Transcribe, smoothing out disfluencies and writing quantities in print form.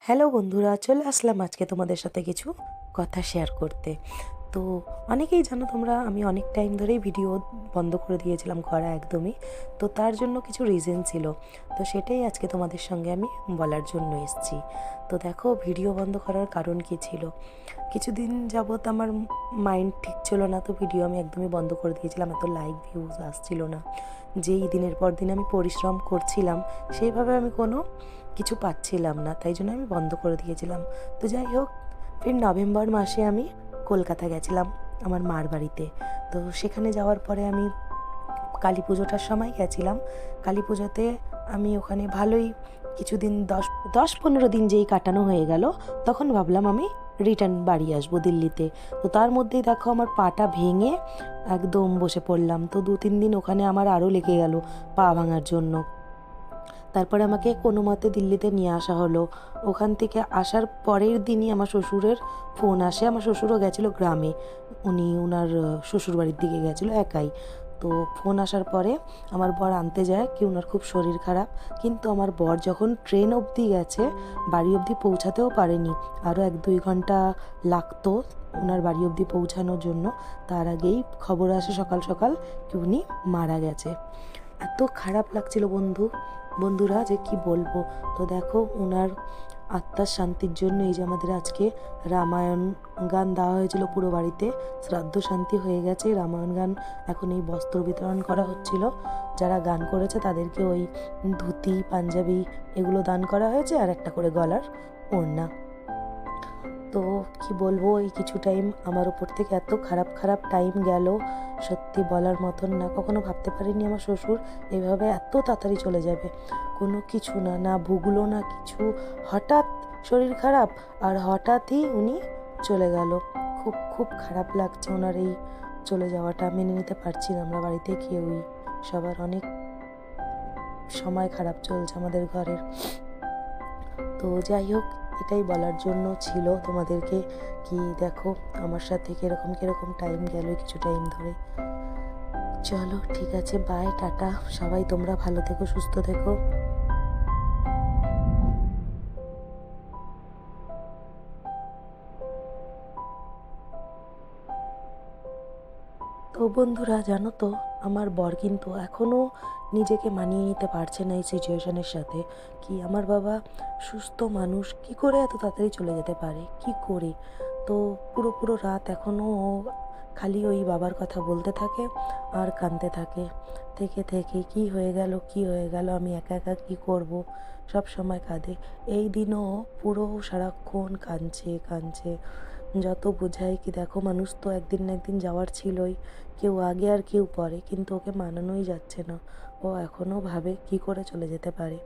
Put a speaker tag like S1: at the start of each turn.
S1: Hello বন্ধুরা, চলে আসলাম আজকে তোমাদের সাথে কিছু কথা শেয়ার করতে। তো অনেকেই জানো তোমরা, আমি অনেক টাইম ধরেই ভিডিও বন্ধ করে দিয়েছিলাম করা একদমই। তো তার জন্য কিছু রিজন ছিল, তো সেটাই আজকে তোমাদের সঙ্গে আমি বলার জন্য এসেছি। তো দেখো, ভিডিও বন্ধ করার কারণ কী ছিল। কিছুদিন যাবৎ আমার মাইন্ড ঠিক ছিল না, তো ভিডিও আমি একদমই বন্ধ করে দিয়েছিলাম। এত লাইক ভিউজ আসছিল না। যেই দিনের পর দিন আমি পরিশ্রম করছিলাম, সেইভাবে আমি কোনো কিছু পাচ্ছিলাম না, তাই জন্য আমি বন্ধ করে দিয়েছিলাম। তো যাই হোক, ফির নভেম্বর মাসে আমি কলকাতা গেছিলাম আমার মার বাড়িতে। তো সেখানে যাওয়ার পরে আমি কালী পুজোটার সময় গেছিলাম। কালী পুজোতে আমি ওখানে ভালোই কিছুদিন 10-15 দিন যেই কাটানো হয়ে গেল, তখন ভাবলাম আমি রিটার্ন বাড়ি আসবো দিল্লিতে। তো তার মধ্যেই দেখো আমার পাটা ভেঙে একদম বসে পড়লাম। তো 2-3 দিন ওখানে আমার আরও লেগে গেল পা ভাঙার জন্য। তারপরে আমাকে কোনো মতে দিল্লিতে নিয়ে আসা হলো। ওখান থেকে আসার পরের দিনই আমার শ্বশুরের ফোন আসে। আমার শ্বশুরও গেছিলো গ্রামে, উনি ওনার শ্বশুরবাড়ির দিকে গেছিলো একাই। তো ফোন আসার পরে আমার বর আনতে যায় কি ওনার খুব শরীর খারাপ। কিন্তু আমার বর যখন ট্রেন অবধি গেছে, বাড়ি অবধি পৌঁছাতেও পারেনি, আরও 1-2 ঘন্টা লাগতো ওনার বাড়ি অবধি পৌঁছানোর জন্য। তার আগেই খবর আসে সকাল সকাল কি উনি মারা গেছে। এত খারাপ লাগছিল বন্ধুরা যে কি বলবো। তো দেখো, ওনার আত্মার শান্তির জন্য এই যে আমাদের আজকে রামায়ণ গান দেওয়া হয়েছিল পুরো বাড়িতে। শ্রাদ্ধ শান্তি হয়ে গেছে, রামায়ণ গান এখন এই বস্ত্র বিতরণ করা হচ্ছিল। যারা গান করেছে তাদেরকে ওই ধুতি পাঞ্জাবি এগুলো দান করা হয়েছে, আর একটা করে গলার ওড়না। তো কি বলবো, এই কিছু টাইম আমার ওপর থেকে এত খারাপ টাইম গেল, সত্যি বলার মতন না। কখনো ভাবতে পারিনি আমার শ্বশুর এভাবে এত তাড়াতাড়ি চলে যাবে। কোনো কিছু না, না ভুগলো না কিছু, হঠাৎ শরীর খারাপ আর হঠাৎই উনি চলে গেল। খুব খুব খারাপ লাগছে ওনার এই চলে যাওয়াটা, মেনে নিতে পারছি না আমরা বাড়িতে কেউই। সবার অনেক সময় খারাপ চলছে আমাদের ঘরের। তো যাই হোক, এটাই বলার জন্য ছিল তোমাদেরকে কি দেখো আমার সাথে কিরকম টাইম গেল কিছু টাইম ধরে। চলো ঠিক আছে, বাই, টাটা। সবাই তোমরা ভালো থেকো, সুস্থ থেকো। তো বন্ধুরা জানো তো, আমার বর কিন্তু এখনও নিজেকে মানিয়ে নিতে পারছে না এই সিচুয়েশনের সাথে। কি আমার বাবা সুস্থ মানুষ, কি করে এত তাড়াতাড়ি চলে যেতে পারে, কি করে। তো পুরো রাত এখনও খালি ওই বাবার কথা বলতে থাকে আর কাঁদতে থাকে। থেকে কি হয়ে গেল, আমি একা একা কী করব, সব সময় কাঁদে। এই দিনও পুরো সারাক্ষণ কাঁদছে। যত বোঝাই কি দেখো, মানুষ তো একদিন না একদিন যাওয়ার ছিলই, কেউ আগে আর কেউ পরে, কিন্তু ওকে মানানোই যাচ্ছে না। ও এখনও ভাবে কি করে চলে যেতে পারে।